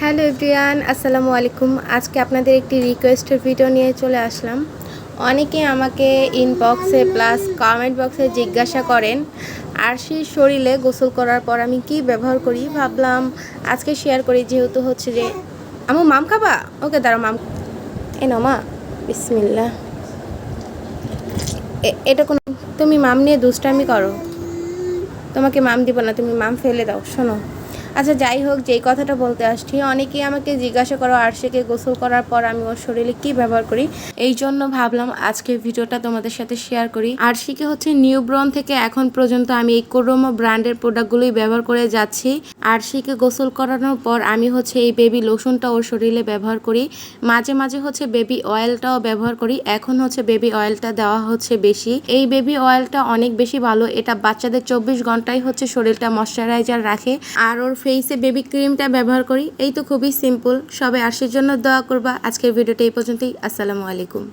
Hello everyone, আসসালামু আলাইকুম। আজকে আপনাদের একটি রিকোয়েস্টের ভিডিও নিয়ে চলে আসলাম। অনেকে আমাকে ইনবক্সে প্লাস কমেন্ট বক্সে জিজ্ঞাসা করেন আরশির শরীরে গোসল করার পর আমি কি ব্যবহার করি। ভাবলাম আজকে শেয়ার করি, যেহেতু হচ্ছে যে আমু মাম খাবা, ওকে দাঁড়াও মাম নাও মা, বিসমিল্লাহ। এটা কোনো, তুমি মাম নিয়ে দুষ্টামি করো, তোমাকে মাম দিব না, তুমি মাম ফেলে দাও। শোনো, আচ্ছা যাই হোক, যেই কথাটা বলতে আসছি, অনেকেই আমাকে জিজ্ঞাসা করো আরশিকে গোসল করার পর আমি ওর শরীরে কি ব্যবহার করি। এই জন্য ভাবলাম আজকে ভিডিওটা তোমাদের সাথে শেয়ার করি। আরশিকে হচ্ছে নিউব্রন থেকে এখন পর্যন্ত আমি এই কোডোমো ব্র্যান্ডের প্রোডাক্টগুলোই ব্যবহার করে যাচ্ছি। আরশিকে গোসল করানোর পর আমি হচ্ছে এই বেবি লোশনটা ওর শরীরে ব্যবহার করি, মাঝে মাঝে হচ্ছে বেবি অয়েলটাও ব্যবহার করি। এখন হচ্ছে বেবি অয়েলটা দেওয়া হচ্ছে বেশি। এই বেবি অয়েলটা অনেক বেশি ভালো, এটা বাচ্চাদের 24 ঘন্টায় হচ্ছে শরীরটা ময়শ্চারাইজার রাখে। আর ওর ফেসে বেবি ক্রিমটা ব্যবহার করি। এই তো খুবই সিম্পল। সবাই আরশির জন্য দোয়া করবা। আজকের ভিডিওটা এই পর্যন্তই। আসসালামু আলাইকুম।